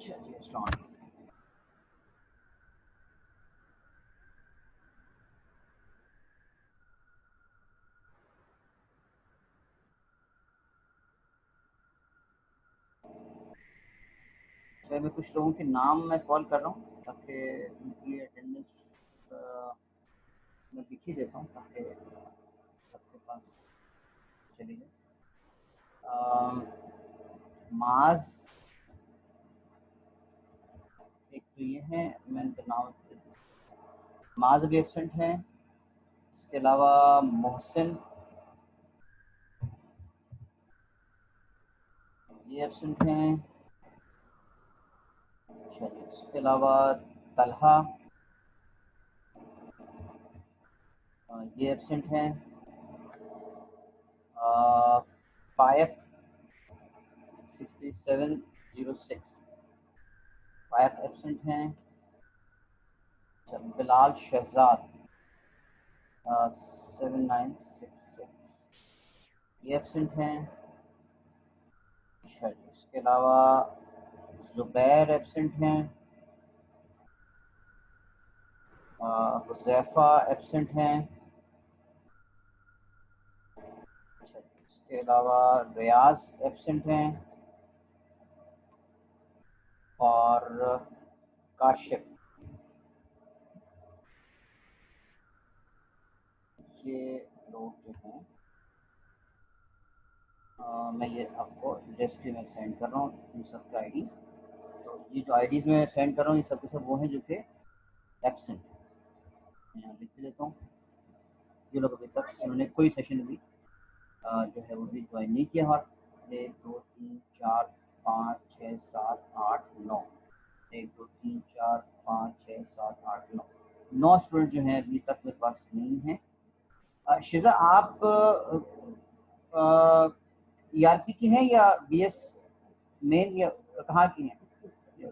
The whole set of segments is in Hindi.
चलिए अस्सलाम वालेकुम। मैं कुछ लोगों के नाम मैं कॉल कर रहा हूँ ताकि उनकी अटेंडेंस मैं लिख ही देता हूँ ताकि सबके पास चली जाए। माज एक तो ये है, मैं इनका नाम माज भी एब्सेंट हैं। इसके अलावा मोहसिन ये एब्सेंट हैं। चलिए इसके अलावा तलहा ये एब्सेंट हैं। फायक 6706 फायक एब्सेंट हैं। बिलाल शहजाद 7966 ये एब्सेंट हैं। चलिए इसके अलावा ज़ुबैर एब्सेंट हैं। हुज़ैफ़ा एब्सेंट हैं। इसके अलावा रियाज एब्सेंट हैं और काशिफ ये लोग जो हैं मैं ये आपको लिस्ट में सेंड कर रहा हूँ इन सब के आईडीज़। तो ये जो आईडीज़ में सेंड कर रहा हूँ ये सब के सब वो हैं जो कि एब्सेंट। मैं यहाँ लिख देता हूँ। ये लोग अभी तक इन्होंने कोई सेशन भी जो है वो भी ज्वाइन नहीं किया। हमारा 1 2 3 4 5 6 7 8 9 1 2 3 4 5 6 7 8 9 स्टूडेंट जो हैं अभी तक मेरे पास नहीं है। शिजा आप ईआरपी की हैं या बीएस मेन या कहाँ की हैं?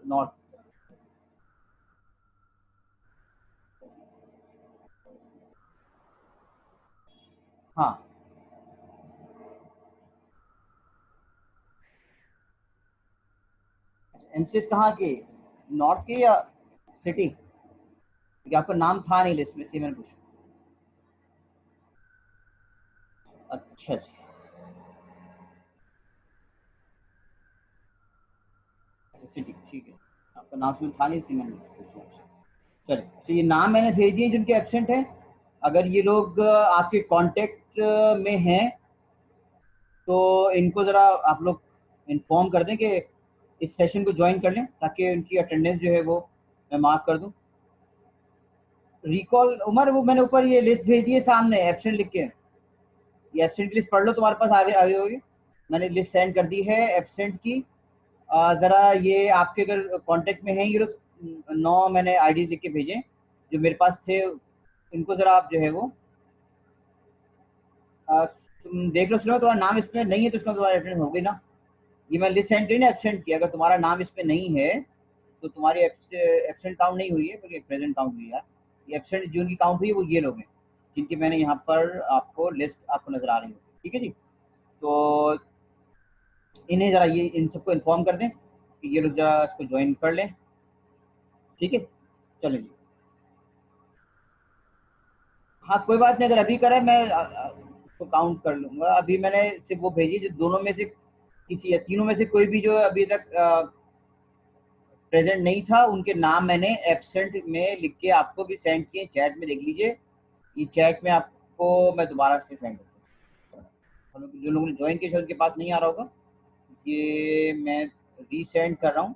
नॉर्थ। हाँ एमसीएस कहाँ के, नॉर्थ के या सिटी? क्योंकि आपका नाम था नहीं लिस्ट में इसलिए मैंने पूछा। अच्छा जी अच्छा सिटी ठीक है। आपका नाम सुन था नहीं इसलिए मैंने पूछा। चलिए तो ये नाम मैंने भेज दिए जिनके एब्सेंट हैं। अगर ये लोग आपके कांटेक्ट में हैं तो इनको ज़रा आप लोग इन्फॉर्म कर दें कि इस सेशन को ज्वाइन कर लें ताकि उनकी अटेंडेंस जो है वो मैं मार्क कर दूं। रिकॉल उमर वो मैंने ऊपर ये लिस्ट भेज दी है सामने एब्सेंट लिख के। ये एब्सेंट की लिस्ट पढ़ लो, तुम्हारे पास आगे आगे होगी। मैंने लिस्ट सेंड कर दी है एब्सेंट की। ज़रा ये आपके अगर कांटेक्ट में हैं ये लोग 9 मैंने आईडी लिख के भेजे जो मेरे पास थे। इनको ज़रा आप जो है वो तुम देख लो। सुनो तुम्हारा नाम इसमें नहीं है तो इसका तुम्हारा अटेंडेंस होगी ना। ये मैं लिस्ट सेंड करी ना एब्सेंट की, अगर तुम्हारा नाम इसमें नहीं है तो तुम्हारी एब्सेंट काउंट नहीं हुई है बल्कि प्रेजेंट काउंट हुई है। ये एब्सेंट जो उनकी काउंट हुई है वो ये लोग हैं जिनकी मैंने यहाँ पर आपको लिस्ट आपको नजर आ रही होगी। ठीक है जी। तो इन्हें ज़रा ये इन सबको इन्फॉर्म कर दें कि ये लोग ज़रा इसको ज्वाइन कर लें। ठीक है चलें जी। हाँ कोई बात नहीं, अगर अभी करें मैं उसको काउंट कर लूँगा। अभी मैंने सिर्फ वो भेजी जो दोनों में से किसी या तीनों में से कोई भी जो अभी तक प्रेजेंट नहीं था उनके नाम मैंने एब्सेंट में लिख के आपको भी सेंड किए। चैट में देख लीजिए, ये चैट में आपको मैं दोबारा से सेंड करता हूँ। जो लोगों ने ज्वाइन किया उनके पास नहीं आ रहा होगा, ये मैं रीसेंड कर रहा हूँ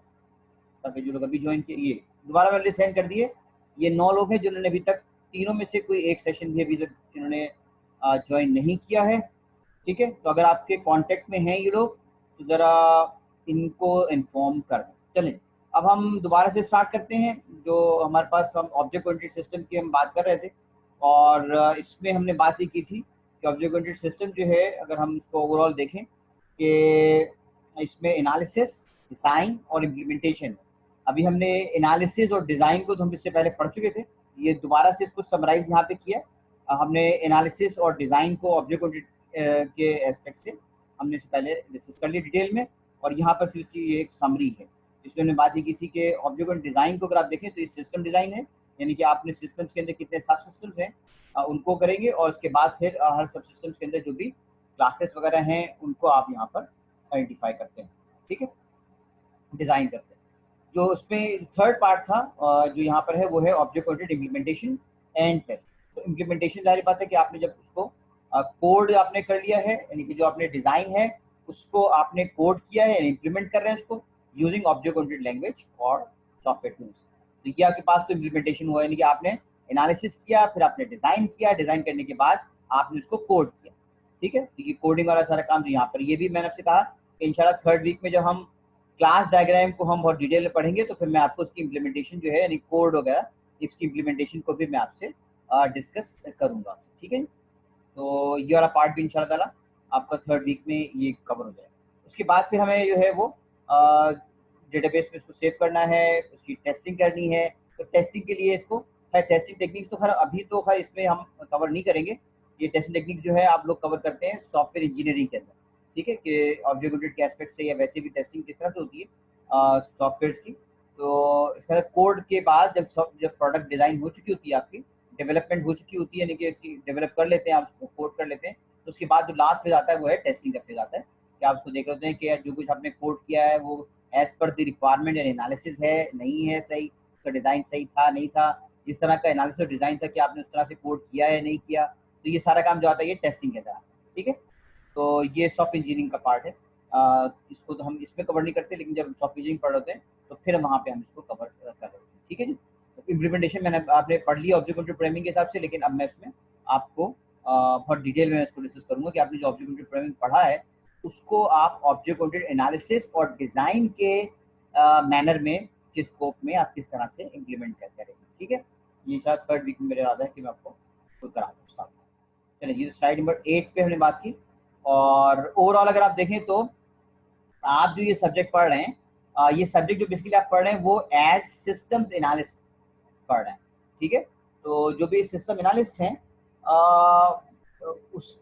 ताकि जो लोग अभी ज्वाइन किए ये दोबारा मैंने सेंड कर दिए। ये 9 लोग हैं जिन्होंने अभी तक तीनों में से कोई एक सेशन भी अभी तक इन्होंने ज्वाइन नहीं किया है। ठीक है तो अगर आपके कांटेक्ट में हैं ये लोग तो ज़रा इनको इन्फॉर्म कर दें। चलें अब हम दोबारा से स्टार्ट करते हैं। जो हमारे पास हम ऑब्जेक्ट ओरिएंटेड सिस्टम की हम बात कर रहे थे और इसमें हमने बात ही की थी कि ऑब्जेक्ट ओरिएंटेड सिस्टम जो है अगर हम इसको ओवरऑल देखें कि इसमें एनालिसिस, डिज़ाइन और इम्प्लीमेंटेशन। अभी हमने एनालिसिस और डिज़ाइन को तो हम इससे पहले पढ़ चुके थे, ये दोबारा से इसको समराइज यहाँ पे किया। हमने एनालिसिस और डिज़ाइन को ऑब्जेक्ट ओरिएंटेड के एस्पेक्ट से हमने इससे पहले डिस्कस कर लिया डिटेल में और यहाँ पर सिर्फ इसकी एक समरी है। इसमें हमने बात ये की थी कि ऑब्जेक्ट ओरिएंटेड डिजाइन को अगर आप देखें तो ये सिस्टम डिजाइन है, यानी कि आपने सिस्टम्स के अंदर कितने सब सिस्टम्स हैं उनको करेंगे, और उसके बाद फिर हर सब सिस्टम्स के अंदर जो भी क्लासेस वगैरह हैं उनको आप यहाँ पर आइडेंटिफाई करते हैं, ठीक है, डिजाइन करते हैं। जो उसमें थर्ड पार्ट था जो यहाँ पर है वो है object oriented implementation and test. तो इम्प्लीमेंटेशन जाहिर बात है कि आपने जब उसको कोड आपने कर लिया है, यानी कि जो आपने डिजाइन है उसको आपने कोड किया है, इम्प्लीमेंट कर रहे हैं उसको यूजिंग ऑब्जेक्ट ओरिएंटेड लैंग्वेज और सॉफ्टवेयर टूल्स। तो ये आपके पास तो इम्प्लीमेंटेशन हुआ, यानी कि आपने एनालिसिस किया, फिर आपने डिजाइन किया, डिजाइन करने के बाद आपने उसको कोड किया, ठीक है। तो ये कोडिंग वाला सारा काम जो यहाँ पर, ये भी मैंने आपसे कहा कि इंशाल्लाह थर्ड वीक में जब हम क्लास डायग्राम को हम बहुत डिटेल में पढ़ेंगे तो फिर मैं आपको उसकी इम्प्लीमेंटेशन जो है यानी कोड वगैरह इसकी इम्प्लीमेंटेशन को भी मैं आपसे डिस्कस करूंगा, ठीक है। तो ये वाला पार्ट भी इंशाल्लाह ताला आपका थर्ड वीक में ये कवर हो जाएगा। उसके बाद फिर हमें जो है वो डेटाबेस में इसको सेव करना है, उसकी टेस्टिंग करनी है। तो टेस्टिंग के लिए इसको खैर टेस्टिंग टेक्निक्स तो खैर अभी तो खैर इसमें हम कवर नहीं करेंगे। ये टेस्टिंग टेक्निक जो है आप लोग कवर करते हैं सॉफ्टवेयर इंजीनियरिंग के अंदर, ठीक है, कि ऑब्जेक्ट ओरिएंटेड के एस्पेक्ट से या वैसे भी टेस्टिंग किस तरह से होती है सॉफ्टवेयर की। तो इसका कोड के बाद जब प्रोडक्ट डिज़ाइन हो चुकी होती है, आपकी डेवलपमेंट हो चुकी होती है, यानी कि इसकी डेवलप कर लेते हैं आप, उसको कोड कर लेते हैं, तो उसके बाद जो लास्ट फेज आता है वो है टेस्टिंग का फेज आता है, कि आप उसको देख लेते हैं कि जो कुछ आपने कोड किया है वो as per the requirement and analysis है नहीं है, सही, उसका डिज़ाइन सही था नहीं था, जिस तरह का एनालिसिस और डिज़ाइन था कि आपने उस तरह से कोड किया है नहीं किया, तो ये सारा काम जो आता है ये टेस्टिंग के अंदर आता है, ठीक है। तो ये सॉफ्ट इंजीनियरिंग का पार्ट है। इसको तो हम इसमें कवर नहीं करते, लेकिन जब सॉफ्ट इंजीनियरिंग पढ़ होते हैं तो फिर वहाँ पे हम इसको कवर कर रहे हैं, ठीक है जी। तो इम्प्लीमेंटेशन मैंने आपने पढ़ लिया ऑब्जेक्ट ओरिएंटेड प्रोग्रामिंग के हिसाब से, लेकिन अब मैं इसमें आपको बहुत डिटेल में इसको डिस्कस करूंगा कि आपने जो ऑब्जेक्ट ओरिएंटेड प्रोग्रामिंग पढ़ा है उसको आप ऑब्जेक्ट ओरिएंटेड एनालिसिस और डिज़ाइन के मैनर में, किस स्कोप में आप किस तरह से इम्प्लीमेंट करेंगे, ठीक है। ये शायद थर्ड वीक में मेरा इरादा है कि मैं आपको करा दूँ। चलिए ये स्लाइड नंबर 8 पे हमने बात की। और ओवरऑल अगर आप देखें तो आप जो ये सब्जेक्ट पढ़ रहे हैं, ये सब्जेक्ट जो बेसिकली आप पढ़ रहे हैं वो एज सिस्टम्स एनालिस्ट पढ़ रहे हैं, ठीक है। तो जो भी सिस्टम एनालिस्ट हैं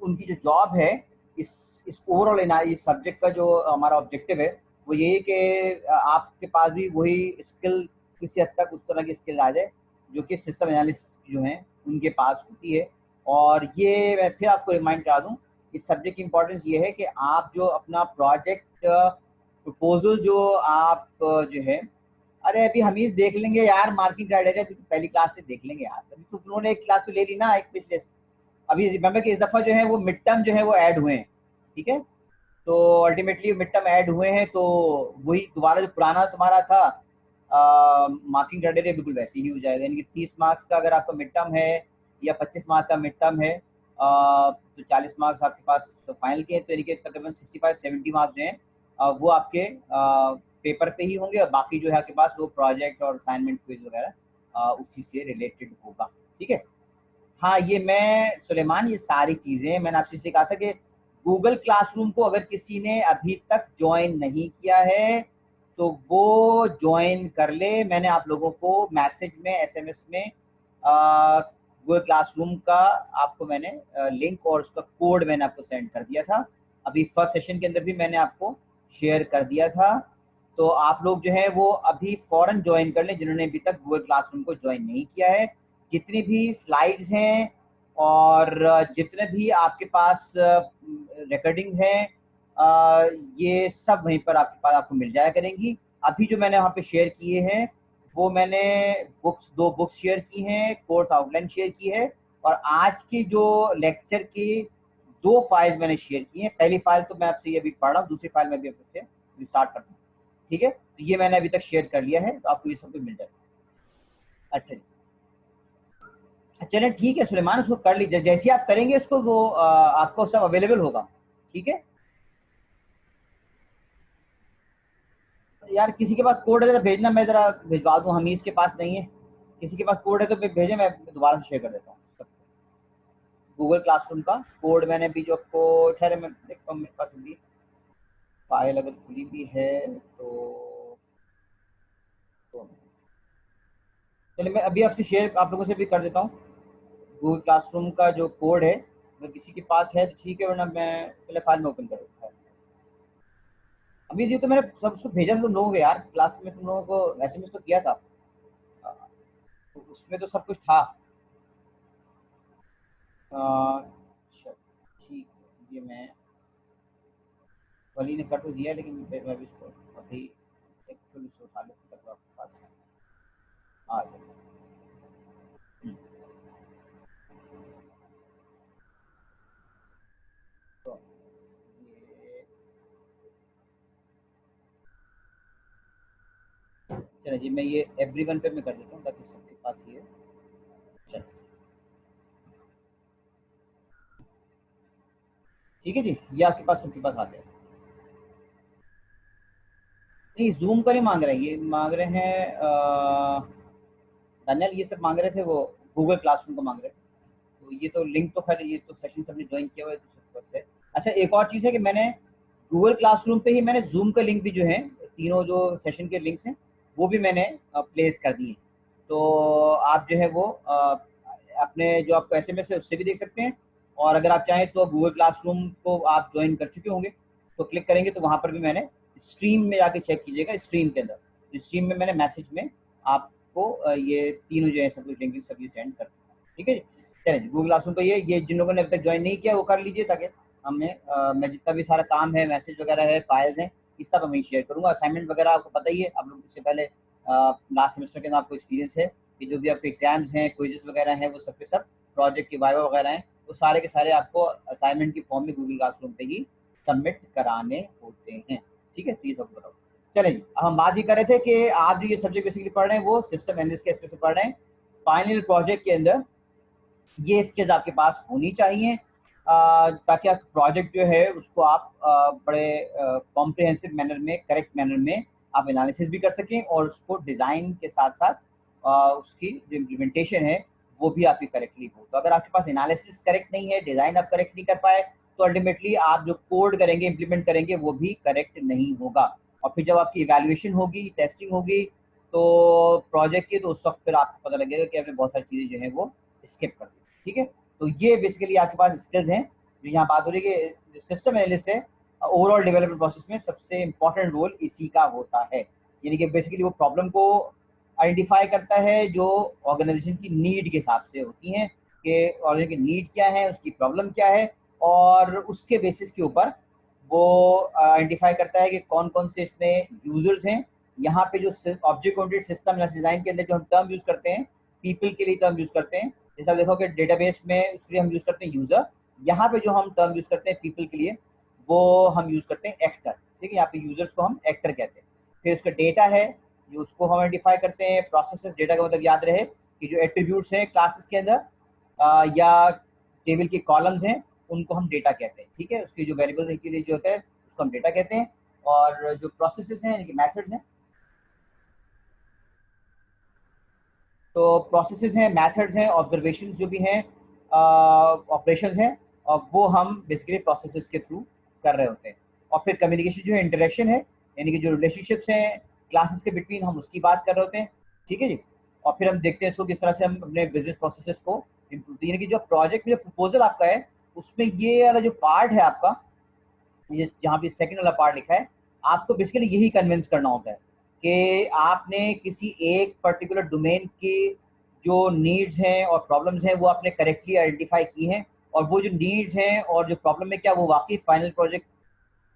उनकी जो जॉब है इस ओवरऑल इस सब्जेक्ट का जो हमारा ऑब्जेक्टिव है वो ये है कि आपके पास भी वही स्किल किसी हद तक उस तरह की स्किल आ जाए जो कि सिस्टम एनालिस्ट जो हैं उनके पास होती है। और ये मैं फिर आपको रिमाइंड करा दूं, इस सब्जेक्ट की इम्पोर्टेंस ये है कि आप जो अपना प्रोजेक्ट प्रपोजल जो आप जो है, अरे अभी हम देख लेंगे यार, मार्किंग क्राइटेरिया अभी तो पहली क्लास से देख लेंगे यार, अभी तो उन्होंने एक क्लास तो ले ली ना, एक पिछले अभी रिमेंबर कि इस दफ़ा जो है वो मिड टर्म जो है वो ऐड हुए हैं, ठीक है। तो अल्टीमेटली मिड टर्म ऐड हुए हैं, तो वही दोबारा जो पुराना तुम्हारा था मार्किंग क्राइटेरिया बिल्कुल वैसे ही हो जाएगा, यानी कि 30 मार्क्स का अगर आपका मिड टर्म है या 25 मार्क्स का मिड टर्म है तो 40 मार्क्स आपके पास फाइनल के हैं, तो यानी कि तकरीबन 65-70 मार्क्स जो हैं वो आपके पेपर पे ही होंगे, और बाकी जो है आपके पास वो प्रोजेक्ट और असाइनमेंट क्विज वगैरह उसी से रिलेटेड होगा, ठीक है। हाँ ये मैं सुलेमान, ये सारी चीज़ें मैंने आपसे इसलिए कहा था कि गूगल क्लासरूम को अगर किसी ने अभी तक ज्वाइन नहीं किया है तो वो ज्वाइन कर ले। मैंने आप लोगों को मैसेज में एसएमएस में गूगल क्लासरूम का आपको मैंने लिंक और उसका कोड मैंने आपको सेंड कर दिया था, अभी फर्स्ट सेशन के अंदर भी मैंने आपको शेयर कर दिया था। तो आप लोग जो है वो अभी फ़ौरन ज्वाइन कर लें जिन्होंने अभी तक गूगल क्लासरूम को ज्वाइन नहीं किया है। जितनी भी स्लाइड्स हैं और जितने भी आपके पास रिकॉर्डिंग है ये सब वहीं पर आपके पास आपको मिल जाया करेंगी। अभी जो मैंने वहाँ पे शेयर किए हैं वो मैंने दो बुक्स शेयर की हैं, कोर्स आउटलाइन शेयर की है, और आज की जो लेक्चर की 2 फाइल्स मैंने शेयर की हैं। पहली फाइल तो मैं आपसे ये अभी पढ़ रहा हूँ, दूसरी फाइल मैं भी आपसे स्टार्ट करता हूँ, ठीक है। तो ये मैंने अभी तक शेयर कर लिया है, तो आपको ये सब कुछ मिल जाएगा। अच्छा जी, चलें ठीक है सुलेमान, उसको कर लीजिए, जैसे आप करेंगे उसको वो आपको सब अवेलेबल होगा, ठीक है। यार किसी के पास कोड है जरा भेजना, मैं जरा भिजवा दूं, हमीज के पास नहीं है, किसी के पास कोड है तो भेजें, मैं दोबारा से शेयर कर देता हूँ। गूगल क्लासरूम का कोड मैंने भी जो आपको, ठहरे मैं देखता हूँ मेरे पास भी फाइल अगर खुली भी है तो चलिए मैं अभी आपसे शेयर आप लोगों से भी कर देता हूँ। गूगल क्लासरूम का जो कोड है अगर किसी के पास है तो ठीक है, वरना मैं पहले फाइल में ओपन कर देता हूँ। अभी जी तो मैंने सब उसको भेजा था तुम लोगों को यार, क्लास में तुम लोगों को एसएमएस तो किया था। तो उसमें तो सब कुछ था। अच्छा ठीक है, ये मैं वली ने कर तो दिया, लेकिन फिर मैं भी इसको अभी एक्चुअली से उठा लेता हूँ आपके पास आ जाए। तो ये चलिए जी, मैं ये एवरीवन पे मैं कर देता हूँ ताकि सबके पास ये चले। ठीक है जी, ये आपके पास सबके पास आ जाए। नहीं, जूम का नहीं मांग रहे हैं, ये मांग रहे हैं दानियाल, ये सब मांग रहे थे वो गूगल क्लासरूम का मांग रहे थे। तो ये तो लिंक तो खैर, ये तो सेशन सबने ज्वाइन किया हुआ है तो सब कुछ है। अच्छा एक और चीज़ है कि मैंने गूगल क्लासरूम पे ही मैंने जूम का लिंक भी जो है, तीनों जो सेशन के लिंक्स हैं वो भी मैंने प्लेस कर दिए। तो आप जो है वो अपने जो आपको एसएमएस है उससे भी देख सकते हैं। और अगर आप चाहें तो गूगल क्लासरूम को आप ज्वाइन कर चुके होंगे तो क्लिक करेंगे तो वहाँ पर भी मैंने स्ट्रीम में जाके चेक कीजिएगा, स्ट्रीम के अंदर स्ट्रीम में मैंने मैसेज में आपको ये तीनों जो है सब कुछ लिंक सभी सेंड कर चुका हूँ। ठीक है जी, चलिए गूगल क्लासरूम पे ये जिन लोगों ने अभी तक ज्वाइन नहीं किया वो कर लीजिए, ताकि हमें मैं जितना भी सारा काम है, मैसेज वगैरह है, फाइल्स हैं, ये सब हमें शेयर करूंगा। असाइनमेंट वगैरह आपको पता ही है, आप लोग इससे पहले लास्ट सेमेस्टर के अंदर आपको एक्सपीरियंस है कि जो भी आपके एग्जाम्स हैं, क्विजेस वगैरह हैं, वो सब के सब प्रोजेक्ट की वाइवा वगैरह हैं, वो सारे के सारे आपको असाइनमेंट की फॉर्म में गूगल क्लासरूम पे ही सबमिट कराने होते हैं। ठीक है, तो ये सब बताओ। चलिए जी, अब हम बात ही कर रहे थे कि आप जो ये सब्जेक्ट बेसिकली पढ़ रहे हैं वो सिस्टम एनालिसिस के स्पेस से पढ़ रहे हैं। फाइनल प्रोजेक्ट के अंदर ये स्किल्स आपके पास होनी चाहिए, ताकि आप प्रोजेक्ट जो है उसको आप बड़े कॉम्प्रिहेंसिव मैनर में, करेक्ट मैनर में आप एनालिसिस भी कर सकें और उसको डिज़ाइन के साथ साथ उसकी जो इम्प्लीमेंटेशन है वो भी आपकी करेक्टली हो। तो अगर आपके पास एनालिसिस करेक्ट नहीं है, डिज़ाइन आप करेक्ट नहीं कर पाए, तो अल्टीमेटली आप जो कोड करेंगे, इम्प्लीमेंट करेंगे, वो भी करेक्ट नहीं होगा। और फिर जब आपकी इवैल्यूएशन होगी, टेस्टिंग होगी तो प्रोजेक्ट की, तो उस वक्त फिर आपको पता लगेगा कि आपने बहुत सारी चीज़ें जो है वो स्किप कर दी। ठीक है, तो ये बेसिकली आपके पास स्किल्स हैं जो यहाँ बात हो रही है कि सिस्टम एनालिस्ट है ओवरऑल डेवलपमेंट प्रोसेस में सबसे इंपॉर्टेंट रोल इसी का होता है। यानी कि बेसिकली वो प्रॉब्लम को आइडेंटिफाई करता है जो ऑर्गेनाइजेशन की नीड के हिसाब से होती हैं, कि ऑर्गेनाइजेशन की नीड क्या है, उसकी प्रॉब्लम क्या है, और उसके बेसिस के ऊपर वो आइडेंटिफाई करता है कि कौन कौन से इसमें यूजर्स हैं। यहाँ पे जो ऑब्जेक्ट ओरिएंटेड सिस्टम डिजाइन के अंदर जो हम टर्म यूज करते हैं, पीपल के लिए टर्म यूज करते हैं। जैसे आप देखो कि डेटाबेस में उसके लिए हम यूज करते हैं यूजर, यहाँ पे जो हम टर्म यूज करते हैं पीपल के लिए वो हम यूज करते हैं एक्टर। ठीक है, यहाँ पे यूजर्स को हम एक्टर कहते हैं। फिर उसका डेटा है जो उसको हम आइडेंटिफाई करते हैं, प्रोसेसेस, डेटा का मतलब याद रहे कि जो एट्रीब्यूट्स हैं क्लासेस के अंदर या टेबल के कॉलम्स हैं उनको हम डेटा कहते हैं। ठीक है, उसके जो वेरिएबल्स के लिए जो होता है उसको हम डेटा कहते हैं। और जो प्रोसेसेस हैं यानी कि मेथड्स हैं, तो प्रोसेसेस हैं, मेथड्स हैं, ऑब्जर्वेशन जो भी हैं, ऑपरेशंस हैं, और वो हम बेसिकली प्रोसेसेस के थ्रू कर रहे होते हैं। और फिर कम्युनिकेशन जो है, इंटरेक्शन है, यानी कि जो रिलेशनशिप्स हैं क्लासेस के बिटवीन, हम उसकी बात कर रहे होते हैं। ठीक है जी, और फिर हम देखते हैं इसको किस तरह से हम अपने बिजनेस प्रोसेसेस को इम्प्रूव, यानी कि जो प्रोजेक्ट में जो प्रपोजल आपका है उसमें ये वाला जो पार्ट है आपका, ये जहाँ पे सेकंड वाला पार्ट लिखा है, आपको बेसिकली यही कन्विंस करना होता है कि आपने किसी एक पर्टिकुलर डोमेन की जो नीड्स हैं और प्रॉब्लम्स हैं वो आपने करेक्टली आइडेंटिफाई की हैं, और वो जो नीड्स हैं और जो प्रॉब्लम है क्या वो वाकई फाइनल प्रोजेक्ट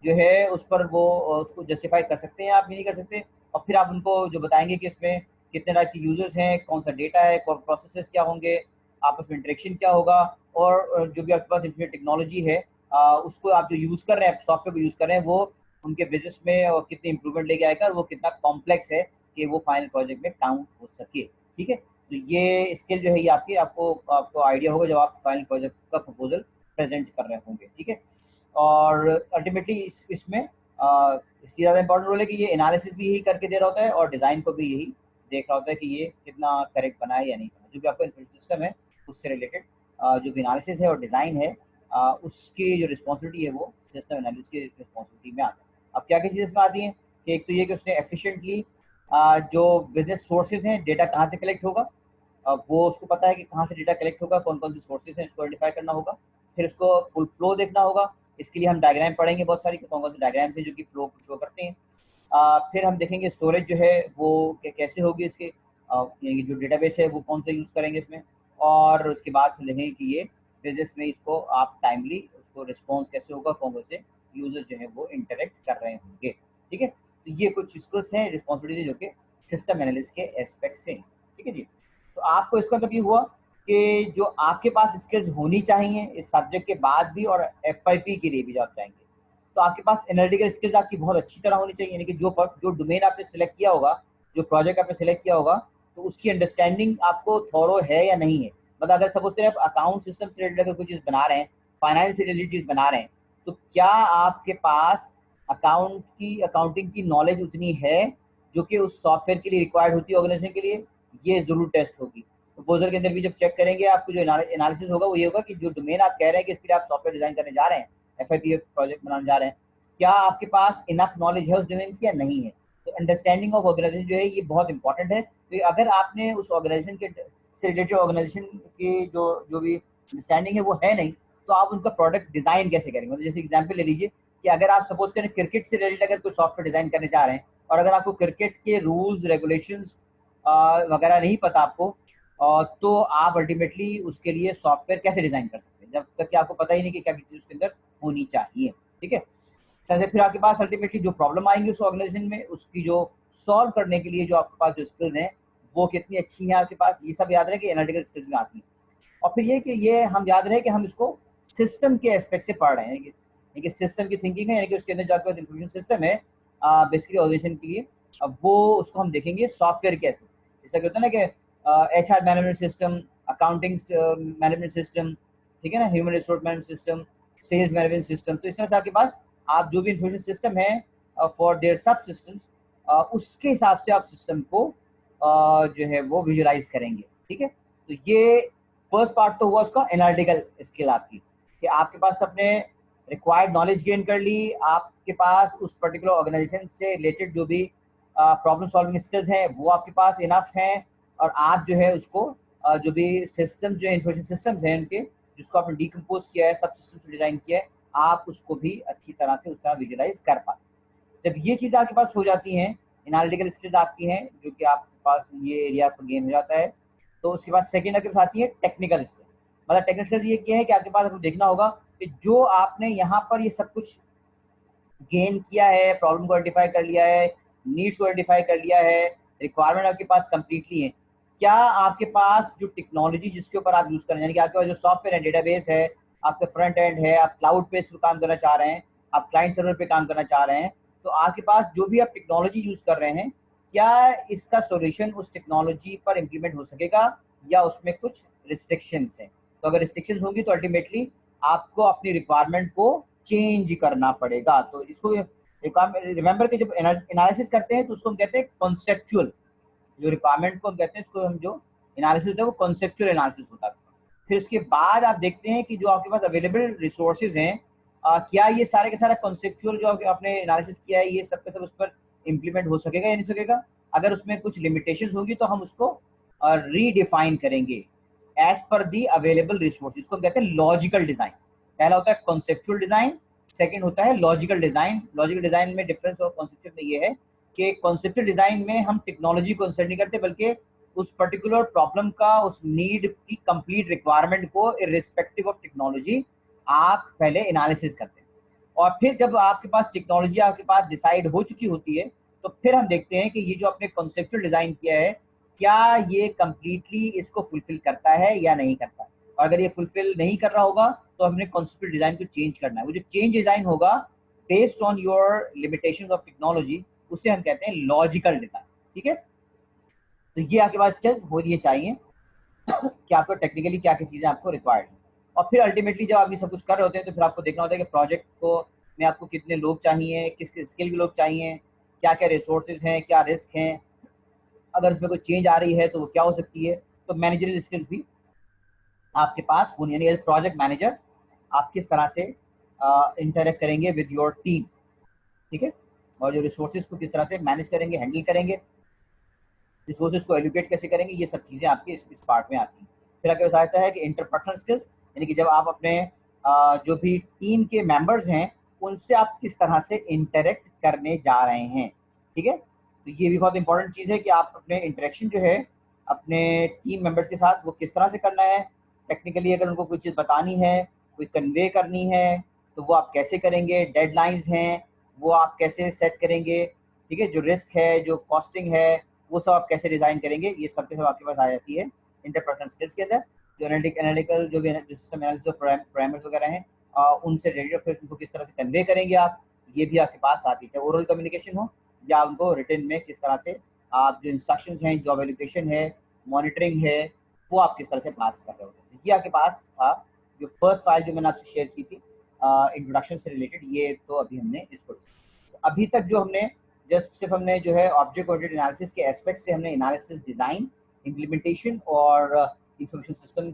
जो है उस पर वो उसको जस्टिफाई कर सकते हैं, आप ये नहीं कर सकते। और फिर आप उनको जो बताएंगे कि इसमें कितने टाइप के यूजर्स हैं, कौन सा डेटा है, कौन प्रोसेसेस क्या होंगे, आपस में इंटरेक्शन क्या होगा, और जो भी आपके पास इंफॉर्मेशन टेक्नोलॉजी है उसको आप जो यूज़ कर रहे हैं, सॉफ्टवेयर को यूज़ कर रहे हैं, वो उनके बिजनेस में और कितनी इंप्रूवमेंट लेके आएगा और वो कितना कॉम्प्लेक्स है कि वो फाइनल प्रोजेक्ट में काउंट हो सके। ठीक है, तो ये स्किल जो है ये आपकी आपको आपको आइडिया होगा जब आप फाइनल प्रोजेक्ट का प्रपोजल प्रेजेंट कर रहे होंगे। ठीक है, और अल्टीमेटली इसमें इसकी ज़्यादा इंपॉर्टेंट रोल है कि ये एनालिसिस भी यही करके दे रहा होता है और डिज़ाइन को भी यही देख रहा होता है कि ये कितना करेक्ट बना है या नहीं बना। जो भी आपका इन्फॉर्मेशन सिस्टम है उससे रिलेटेड जो भी एनालिसिस है और डिज़ाइन है, उसकी जो रिस्पॉन्सिबिलिटी है वो सिस्टम एनालिसिस की रिस्पॉन्सिबिलिटी में आता है। अब क्या क्या चीज़ें इसमें आती हैं कि एक तो ये कि उसने एफिशिएंटली जो बिजनेस सोर्सेज हैं, डेटा कहाँ से कलेक्ट होगा, वो उसको पता है कि कहाँ से डेटा कलेक्ट होगा, कौन कौन से सोर्सेज हैं, इसको आइडेंटिफाई करना होगा। फिर उसको फुल फ्लो देखना होगा इसके लिए हम डायग्राम पढ़ेंगे बहुत सारी, कौन से डायग्राम से जो कि फ्लो को शो करते हैं। फिर हम देखेंगे स्टोरेज जो है वो कैसे होगी इसके, यानी जो डेटाबेस है वो कौन सा यूज़ करेंगे इसमें, और उसके बाद फिर देखेंगे कि ये बिजनेस में इसको आप टाइमली उसको रिस्पॉन्स कैसे होगा, कौन से यूजर जो है वो इंटरेक्ट कर रहे होंगे। ठीक है, तो ये कुछ स्किल्स हैं, रिस्पॉन्सिबिलिटी जो कि सिस्टम एनालिस्ट के एस्पेक्ट से। ठीक है जी, तो आपको इसका मतलब ये हुआ कि जो आपके पास स्किल्स होनी चाहिए इस सब्जेक्ट के बाद भी और FYP के लिए भी जब आप चाहेंगे, तो आपके पास एनालिटिकल स्किल्स आपकी बहुत अच्छी तरह होनी चाहिए, यानी कि जो डोमेन आपने सिलेक्ट किया होगा, जो प्रोजेक्ट आपने सिलेक्ट किया होगा, तो उसकी अंडरस्टैंडिंग आपको थॉरो है या नहीं है। मतलब अगर सपोज करें आप अकाउंट सिस्टम से रिलेटेड अगर कोई चीज़ बना रहे हैं, फाइनेंस से रिलेटेड चीज़ बना रहे हैं, तो क्या आपके पास अकाउंटिंग की नॉलेज उतनी है जो कि उस सॉफ्टवेयर के लिए रिक्वायर्ड होती है ऑर्गेनाइजेशन के लिए? ये जरूर टेस्ट होगी। प्रपोजल के अंदर भी जब चेक करेंगे आपको जो एनालिसिस होगा वो ये होगा कि जो डोमेन आप कह रहे हैं कि इसके लिए आप सॉफ्टवेयर डिजाइन करने जा रहे हैं, FIPF प्रोजेक्ट बनाने जा रहे हैं, क्या आपके पास इनफ नॉलेज है उस डोमेन की या नहीं है। तो अंडरस्टैंडिंग ऑफ ऑर्गेनाइजेशन जो है ये बहुत इंपॉर्टेंट है। तो अगर आपने उस ऑर्गेनाइजेशन के से रिलेटेड ऑर्गेनाइजेशन की जो भी अंडरस्टैंडिंग है वो है नहीं, तो आप उनका प्रोडक्ट डिजाइन कैसे करेंगे। मतलब जैसे एग्जाम्पल ले लीजिए कि अगर आप सपोज करें क्रिकेट से रिलेटेड अगर कोई सॉफ्टवेयर डिजाइन करने जा रहे हैं, और अगर आपको क्रिकेट के रूल्स रेगुलेशंस वगैरह नहीं पता आपको, तो आप अल्टीमेटली उसके लिए सॉफ्टवेयर कैसे डिजाइन कर सकते हैं जब तक कि आपको पता ही नहीं कि क्या चीज़ उसके अंदर होनी चाहिए। ठीक है, जैसे फिर आपके पास अल्टीमेटली जो प्रॉब्लम आएंगी उस ऑर्गेनाइजेशन में, उसकी जो सॉल्व करने के लिए जो आपके पास जो स्किल्स हैं वो कितनी अच्छी हैं आपके पास, ये सब याद रहे कि एनालिटिकल स्किल्स में आती है। और फिर ये कि ये हम याद रहे कि हम इसको सिस्टम के एस्पेक्ट से पढ़ रहे हैं, यानी कि सिस्टम की थिंकिंग है, यानी कि उसके अंदर जो आपके पास इंफॉर्मेशन सिस्टम है बेसिकली ऑर्गेनाइजेशन के लिए, अब वो उसको हम देखेंगे सॉफ्टवेयर के एस्पेक्ट। जैसा कि होता है ना कि HR management system, accounting management system, ठीक है ना, human resource management system, sales management system, तो इस तरह से आपके पास आप जो भी इंफॉर्मेशन सिस्टम है फॉर देयर सब सिस्टम्स, उसके हिसाब से आप सिस्टम को जो है वो विजुलाइज करेंगे। ठीक है, तो ये फर्स्ट पार्ट तो हुआ उसका एनालिटिकल स्किल आपकी, कि आपके पास अपने रिक्वायर्ड नॉलेज गेन कर ली, आपके पास उस पर्टिकुलर ऑर्गेनाइजेशन से रिलेटेड जो भी प्रॉब्लम सॉल्विंग स्किल्स हैं वो आपके पास इनफ हैं, और आप जो है उसको जो भी सिस्टम्स जो है इंफॉर्मेशन सिस्टम्स हैं उनके, जिसको आपने डिकम्पोज किया है, सब सिस्टम से डिजाइन किया है, आप उसको भी अच्छी तरह से उस तरह विजुलाइज कर पाते। जब ये चीज़ आपके पास हो जाती हैं, एनालिटिकल स्किल्स आपकी हैं, जो कि आपके पास ये एरिया पर गेन हो जाता है, तो उसके बाद सेकेंड आपके पास आती है टेक्निकल स्किल्स। मतलब टेक्निकल स्किल्स ये क्या है कि आपके पास आपको देखना होगा कि जो आपने यहाँ पर ये सब कुछ गेन किया है, प्रॉब्लम को आइडेंटिफाई कर लिया है, नीड्स को आइडेंटिफाई कर लिया है, रिक्वायरमेंट आपके पास कंप्लीटली है, क्या आपके पास जो टेक्नोलॉजी जिसके ऊपर आप यूज कर रहे हैं, यानी कि आपके पास जो सॉफ्टवेयर है, डेटाबेस है, आपका फ्रंट एंड है, आप क्लाउड पे इस पर काम करना चाह रहे हैं, आप क्लाइंट सर्वर पे काम करना चाह रहे हैं, तो आपके पास जो भी आप टेक्नोलॉजी यूज कर रहे हैं, क्या इसका सॉल्यूशन उस टेक्नोलॉजी पर इम्प्लीमेंट हो सकेगा या उसमें कुछ रिस्ट्रिक्शंस हैं। तो अगर रिस्ट्रिक्शंस होंगी तो अल्टीमेटली आपको अपनी रिक्वायरमेंट को चेंज करना पड़ेगा। तो इसको रिमेंबर कि जब एनालिसिस करते हैं तो उसको हम कहते हैं कॉन्सेप्चुअल, जो रिक्वायरमेंट को हम कहते हैं उसको हम जो एनालिसिस होता है वो कॉन्सेप्चुअल एनालिसिस होता है। फिर उसके बाद आप देखते हैं कि जो आपके पास अवेलेबल रिसोर्सेज हैं, क्या ये सारे के सारा कॉन्सेप्चुअल जो आपने एनालिसिस किया है ये सब का सब उस पर इम्प्लीमेंट हो सकेगा या नहीं सकेगा। अगर उसमें कुछ लिमिटेशंस होंगी तो हम उसको रीडिफाइन करेंगे as per the available resource, इसको हम कहते हैं लॉजिकल डिजाइन। पहला होता है कॉन्सेप्चुअल डिजाइन, सेकंड होता है लॉजिकल डिजाइन। लॉजिकल डिजाइन में डिफरेंस और कॉन्सेप्चुअल में ये है कि कॉन्सेप्चुअल डिजाइन में हम टेक्नोलॉजी को कंसिडर नहीं करते, बल्कि उस पर्टिकुलर प्रॉब्लम का, उस नीड की कंप्लीट रिक्वायरमेंट को इर्रिस्पेक्टिव ऑफ टेक्नोलॉजी आप पहले एनालिसिस करते हैं, और फिर जब आपके पास टेक्नोलॉजी आपके पास डिसाइड हो चुकी होती है तो फिर हम देखते हैं कि ये जो आपने कॉन्सेप्चुअल डिजाइन किया है क्या ये कंप्लीटली इसको फुलफिल करता है या नहीं करता है। और अगर ये फुलफिल नहीं कर रहा होगा तो हमने कॉन्सेप्चुअल डिजाइन को चेंज करना है। वो जो चेंज डिजाइन होगा based on your limitations of technology, उसे हम कहते हैं लॉजिकल डिजाइन। ठीक है, तो ये आपके पास स्किल्स होनी चाहिए कि आपको टेक्निकली क्या क्या चीजें आपको रिक्वायर्ड है। और फिर अल्टीमेटली जब आप ये सब कुछ कर रहे होते हैं तो फिर आपको देखना होता है कि प्रोजेक्ट को में आपको कितने लोग चाहिए, किस किस स्किल के लोग चाहिए, क्या क्या रिसोर्सेज हैं, क्या रिस्क हैं, अगर उसमें कोई चेंज आ रही है तो वो क्या हो सकती है। तो मैनेजरियल स्किल्स भी आपके पास होनी, यानी एज प्रोजेक्ट मैनेजर आप किस तरह से इंटरेक्ट करेंगे विद योर टीम। ठीक है, और जो रिसोर्सेज को किस तरह से मैनेज करेंगे, हैंडल करेंगे, रिसोर्सेज को एलोकेट कैसे करेंगे, ये सब चीज़ें आपके इस पार्ट में आती हैं। फिर आगे बताया है कि इंटरपर्सनल स्किल्स, यानी कि जब आप अपने जो भी टीम के मेंबर्स हैं उनसे आप किस तरह से इंटरेक्ट करने जा रहे हैं। ठीक है, तो ये भी बहुत इंपॉर्टेंट चीज़ है कि आप अपने इंटरेक्शन जो है अपने टीम मेंबर्स के साथ वो किस तरह से करना है। टेक्निकली अगर उनको कोई चीज़ बतानी है, कोई कन्वे करनी है, तो वो आप कैसे करेंगे। डेडलाइंस हैं वो आप कैसे सेट करेंगे। ठीक है, जो रिस्क है, जो कॉस्टिंग है, वो सब आप कैसे डिज़ाइन करेंगे, ये सब के सब आपके पास आ जाती है इंटरपर्सनल स्किल्स के अंदर। जो एनालिटिकल जो भी जो सिस्टम एनालिसिस और पैरामीटर्स वगैरह हैं, उनसे रिलेटेड फिर उनको किस तरह से कन्वे करेंगे आप, ये भी आपके पास आती है। चाहे ओरल कम्युनिकेशन हो या उनको रिटन में किस तरह से आप जो इंस्ट्रक्शंस हैं, जॉब एलोकेशन है, मॉनिटरिंग है, वो आप किस तरह से पास कर रहे हो। ये आपके पास था जो फर्स्ट फाइल जो मैंने आपसे शेयर की थी इंट्रोडक्शन से रिलेटेड। ये तो अभी हमने इसको अभी तक जो हमने जस्ट सिर्फ हमने जो है ऑब्जेक्ट ओरिएंटेड एनालिसिस के एस्पेक्ट से हमने एनालिसिस, डिज़ाइन, इम्प्लीमेंटेशन और इंफॉर्मेशन सिस्टम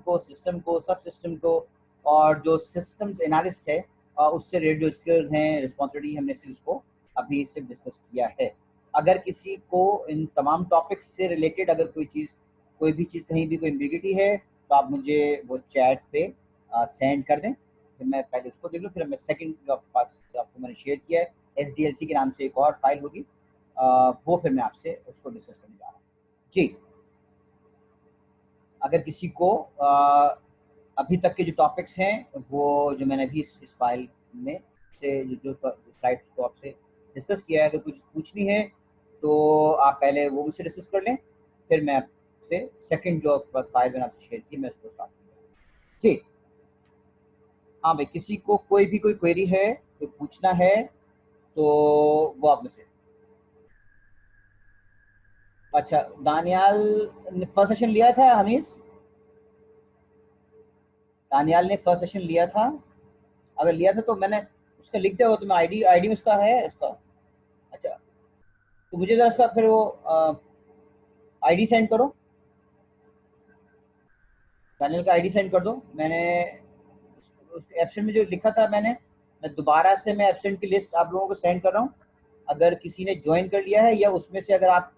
को सब सिस्टम को और जो सिस्टम्स एनालिस्ट है उससे रिलेटेड जो स्किल्स हैं, रिस्पॉन्सिबिलिटी, हमने सिर्फ उसको अभी सिर्फ डिस्कस किया है। अगर किसी को इन तमाम टॉपिक्स से रिलेटेड अगर कोई भी चीज़ कहीं भी कोई एम्बिग्यूटी है तो आप मुझे वो चैट पे सेंड कर दें, फिर मैं पहले उसको देख लूँ, फिर मैं सेकंड जो आपके पास आपको मैंने शेयर किया है SDLC के नाम से एक और फाइल होगी, वो फिर मैं आपसे उसको डिस्कस करने जा रहा हूँ। जी, अगर किसी को अभी तक के जो टॉपिक्स हैं वो जो मैंने अभी इस फाइल में से जो स्लाइड्स को आपसे डिस्कस किया है, अगर कुछ पूछनी है तो आप पहले वो मुझसे डिस्कस कर लें, फिर मैं आपसे सेकंड जो फाइल मैंने आपसे शेयर की मैं उसको स्टार्ट करूँगा। जी हाँ भाई, किसी को कोई भी कोई क्वेरी है, कोई पूछना है तो वो आप मुझसे। अच्छा, दानियाल ने फर्स्ट सेशन लिया था हमीज? दानियाल ने फर्स्ट सेशन लिया था? अगर लिया था तो मैंने उसका लिख दिया हो तो मैं आईडी आईडी में उसका है उसका। अच्छा, तो मुझे जरा उसका फिर वो आईडी सेंड करो, दानियाल का आईडी सेंड कर दो। मैंने उस एब्सेंट में जो लिखा था मैं दोबारा से मैं एब्सेंट की लिस्ट आप लोगों को सेंड कर रहा हूँ। अगर किसी ने ज्वाइन कर लिया है या उसमें से अगर आप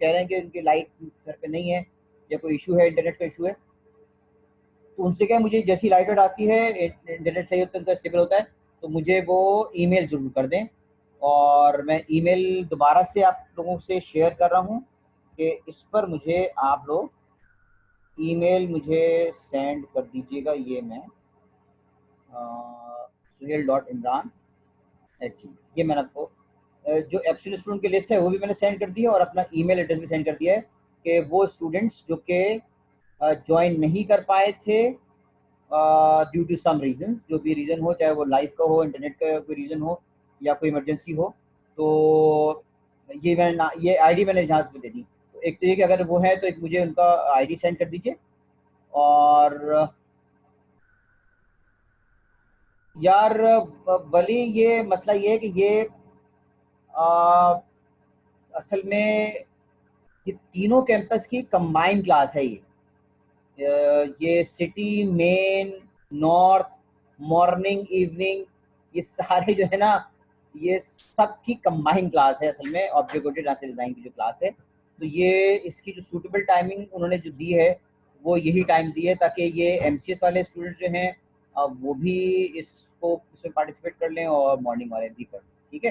कह रहे हैं कि उनकी लाइट घर पे नहीं है या कोई इशू है, इंटरनेट का इशू है, तो उनसे क्या, मुझे जैसी लाइट आउट आती है, इंटरनेट सही होता है, उनका स्टेबल होता है, तो मुझे वो ईमेल ज़रूर कर दें। और मैं ईमेल दोबारा से आप लोगों से शेयर कर रहा हूँ कि इस पर मुझे आप लोग ईमेल मुझे सेंड कर दीजिएगा। ये मैं suhail.imran@gmail, ये मैंने आपको जो एब्सेंट स्टूडेंट की लिस्ट है वो भी मैंने सेंड कर दी है और अपना ईमेल एड्रेस भी सेंड कर दिया है कि वो स्टूडेंट्स जो कि ज्वाइन नहीं कर पाए थे ड्यू टू सम रीज़न, जो भी रीज़न हो, चाहे वो लाइव का हो, इंटरनेट का कोई रीज़न हो या कोई इमरजेंसी हो, तो ये आईडी मैंने यहाँ पे दे दी। तो एक तो ये कि अगर वो है तो एक मुझे उनका आईडी सेंड कर दीजिए। और यार वली, ये मसला ये है कि ये आ, असल में ये तीनों कैंपस की कंबाइंड क्लास है। ये city, main, north, morning, evening, ये सारे जो है ना, ये सब की कंबाइंड क्लास है असल में ऑब्जेक्ट ओरिएंटेड डिज़ाइन की जो क्लास है। तो ये इसकी जो सूटेबल टाइमिंग उन्होंने जो दी है वो यही टाइम दी है ताकि ये MCS वाले स्टूडेंट्स जो हैं वो भी इसमें पार्टिसिपेट कर लें और मॉर्निंग वाले भी कर लें। ठीक है,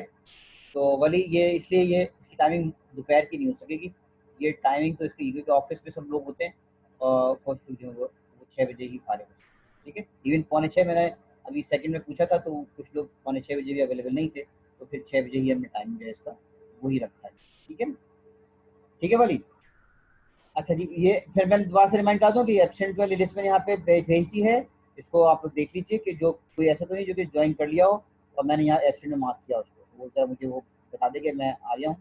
तो वली ये इसलिए ये इसकी टाइमिंग दोपहर की नहीं हो सकेगी। ये टाइमिंग तो इसकी, क्योंकि ऑफिस में सब लोग होते हैं और कुछ जो वो 6 बजे ही फारिग होते हैं। ठीक है, इवन पौने 6 मैंने अभी सेकंड में पूछा था तो कुछ लोग पौने 6 बजे भी अवेलेबल नहीं थे, तो फिर 6 बजे ही हमने टाइमिंग जो है इसका वही रखा है। ठीक है, ठीक है वाली। अच्छा जी, ये फिर मैं दोबारा से रिमाइंड कर दूँ कि एब्सेंट वाली लिस्ट मैंने यहाँ पे भेज दी है। इसको आप लोग देख लीजिए कि जो कोई ऐसा तो नहीं जो कि ज्वाइन कर लिया हो और मैंने यहाँ एब्सेंट में मार्क किया उसको, वो जरा मुझे वो बता दें कि मैं आ गया हूँ।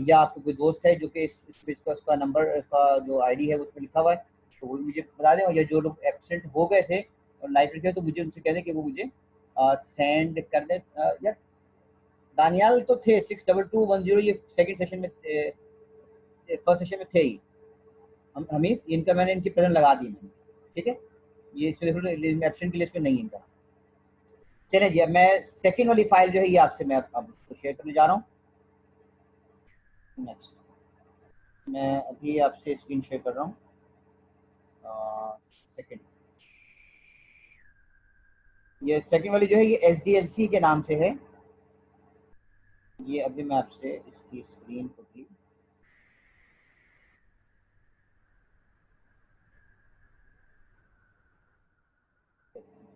या आपको कोई दोस्त है जो कि इसका उसका नंबर, इसका जो आईडी है उसमें लिखा हुआ है, तो वो भी मुझे बता दें। और या जो लोग एब्सेंट हो गए थे और लाइव के, तो मुझे उनसे कह दें कि वो मुझे सेंड कर दें। यार दानियाल तो थे 62210, ये सेकंड सेशन में फर्स्ट सेशन में थे ही। हम हमीद, इनका मैंने इनकी प्रेजेंट लगा दी मैंने। ठीक है, ये इसमें एब्सेंट की लिस्ट में नहीं है इनका। चलिए जी, अब मैं सेकंड वाली फाइल जो है ये आपसे मैं अब उसको शेयर करने जा रहा हूँ। नेक्स्ट, मैं अभी आपसे स्क्रीन शेयर कर रहा हूँ। सेकंड, ये सेकंड वाली जो है ये SDLC के नाम से है। ये अभी मैं आपसे इसकी स्क्रीन को भी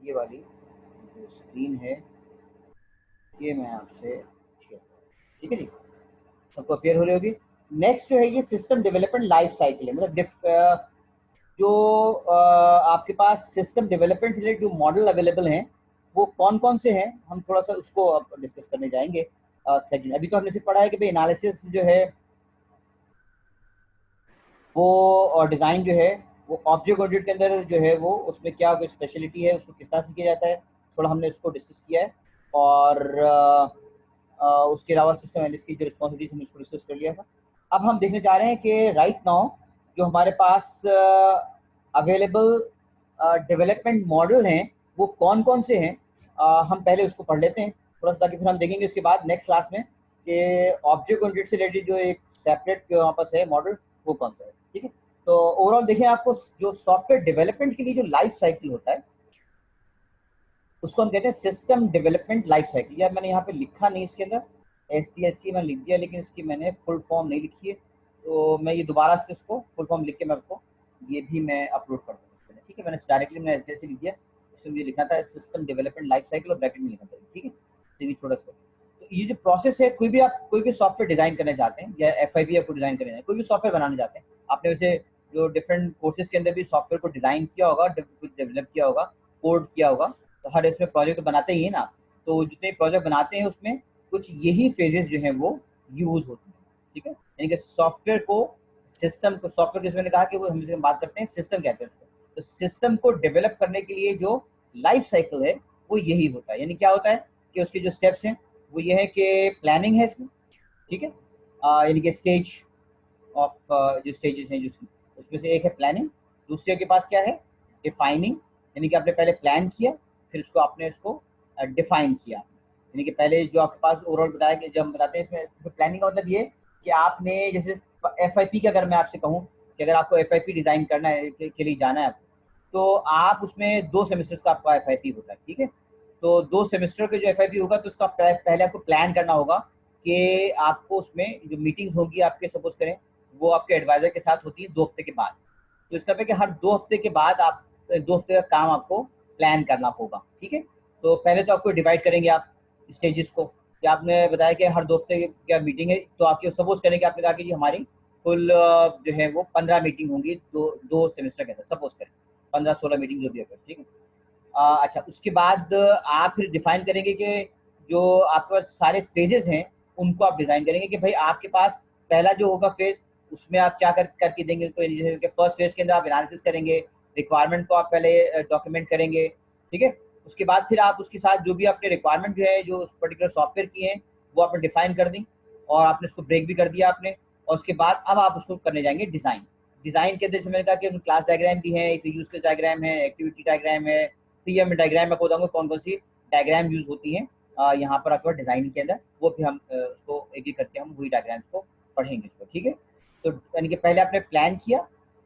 ये वाली जो स्क्रीन है ये मैं आपसे शेयर, ठीक है जी, सबको अपेयर हो रही होगी। नेक्स्ट जो है ये सिस्टम डेवलपमेंट लाइफ साइकिल है, मतलब जो आपके पास सिस्टम डेवलपमेंट से रिलेटेड जो मॉडल अवेलेबल हैं वो कौन कौन से हैं, हम थोड़ा सा उसको अब डिस्कस करने जाएंगे। सेकंड, अभी तो हमने सिर्फ पढ़ा है कि भाई एनालिसिस जो है वो, और डिज़ाइन जो है वो ऑब्जेक्ट ओरिएंटेड के अंदर जो है वो उसमें क्या कोई स्पेशलिटी है, उसको किस तरह से किया जाता है, थोड़ा हमने उसको डिस्कस किया है। और उसके अलावा सिस्टम एनालिस्ट की जो रिस्पॉन्सिबिलिटीज हमने उसको डिस्कस कर लिया था। अब हम देखने जा रहे हैं कि राइट नाउ जो हमारे पास अवेलेबल डेवलपमेंट मॉडल हैं वो कौन कौन से हैं, हम पहले उसको पढ़ लेते हैं थोड़ा सा, ताकि फिर हम देखेंगे उसके बाद नेक्स्ट क्लास में कि ऑब्जेक्ट ओरिएंटेड से रिलेटेड जो एक सेपरेट जो यहाँ पास है मॉडल वो कौन सा है, ठीक है। तो ओवरऑल देखें, आपको जो सॉफ्टवेयर डेवलपमेंट के लिए जो लाइफ साइकिल होता है उसको हम कहते हैं सिस्टम डेवलपमेंट लाइफ साइकिल। यार मैंने यहाँ पे लिखा नहीं इसके अंदर, SDLC मैंने लिख दिया लेकिन इसकी मैंने फुल फॉर्म नहीं लिखी है, तो मैं ये दोबारा से इसको फुल फॉर्म लिख के मैं आपको ये भी मैं अपलोड कर दूँगा, ठीक है। मैंने डायरेक्टली मैंने SDLC लिख दिया, इसमें मुझे लिखना था सिस्टम डेवलपमेंट लाइफ साइकिल और ब्रैकेट में लिखना था, ठीक है। तो ये थोड़ा सा, तो ये जो प्रोसेस है, कोई भी सॉफ्टवेयर डिजाइन करना चाहते हैं या FIP आपको डिजाइन करना है, कोई भी सॉफ्टवेयर बनाना चाहते हैं, आपने वैसे जो डिफरेंट कोर्सेज के अंदर भी सॉफ्टवेयर को डिजाइन किया होगा, कुछ डेवलप किया होगा, कोड किया होगा, तो हर इसमें प्रोजेक्ट तो बनाते ही है ना। तो जितने प्रोजेक्ट बनाते हैं उसमें कुछ यही फेजेस जो हैं वो यूज होते हैं, ठीक है। यानी कि सॉफ्टवेयर को, सिस्टम को, सॉफ्टवेयर के मैंने कहा कि वो हम बात करते हैं सिस्टम कहते हैं उसको, तो सिस्टम को डेवलप करने के लिए जो लाइफ साइकिल है वो यही होता है। यानी क्या होता है कि उसके जो स्टेप्स हैं वो ये है कि प्लानिंग है इसमें, ठीक है। यानी कि स्टेज ऑफ जो स्टेजेस हैं जो उसमें से एक है प्लानिंग, दूसरे के पास क्या है डिफाइनिंग, यानी कि आपने पहले प्लान किया फिर उसको आपने उसको डिफाइन किया, यानी कि पहले जो आपके पास ओवरऑल बताया कि जब हम बताते हैं इसमें प्लानिंग का मतलब ये कि आपने जैसे FIP का अगर मैं आपसे कहूँ कि अगर आपको FIP डिजाइन करना है के लिए जाना है आपको, तो आप उसमें 2 सेमेस्टर्स का आपका FIP होता है, ठीक है। तो 2 सेमेस्टर का जो FIP होगा तो उसका पहले आपको प्लान करना होगा कि आपको उसमें जो मीटिंग्स होगी आपके, सपोज करें वो आपके एडवाइजर के साथ होती है 2 हफ्ते के बाद, तो इसका कि हर 2 हफ्ते के बाद आप 2 हफ्ते का काम आपको प्लान करना होगा, ठीक है। तो पहले तो आपको डिवाइड करेंगे आप स्टेजेस को, कि आपने बताया कि हर 2 हफ्ते क्या मीटिंग है, तो आपके सपोज करें कि आपने कहा कि जी हमारी कुल जो है वो 15 मीटिंग होंगी दो दो सेमेस्टर के अंदर, सपोज करें 15-16 मीटिंग जो भी होगा, ठीक है। अच्छा, उसके बाद आप फिर डिफाइन करेंगे कि जो आपके पास सारे फेजेस हैं उनको आप डिजाइन करेंगे कि भाई आपके पास पहला जो होगा फेज उसमें आप क्या करके देंगे, तो जैसे फर्स्ट फेज के अंदर आप एनालिसिस करेंगे, रिक्वायरमेंट को आप पहले डॉक्यूमेंट करेंगे, ठीक है। उसके बाद फिर आप उसके साथ जो भी आपने रिक्वायरमेंट जो है जो उस पर्टिकुलर सॉफ्टवेयर की है वो आपने डिफाइन कर दी और आपने उसको ब्रेक भी कर दिया आपने, और उसके बाद अब आप उसको करने जाएंगे डिजाइन। डिजाइन के अंदर मैंने कहा कि क्लास डायग्राम भी है, यूज केस डायग्राम है, एक्टिविटी डायग्राम है, फिर मैं डायग्राम में बताऊंगा कौन कौन सी डायग्राम यूज होती हैं यहाँ पर आपके डिजाइनिंग के अंदर, वो फिर हम उसको एक एक करके हम वही डायग्राम्स को पढ़ेंगे इसको, ठीक है। तो यानी कि पहले आपने प्लान किया,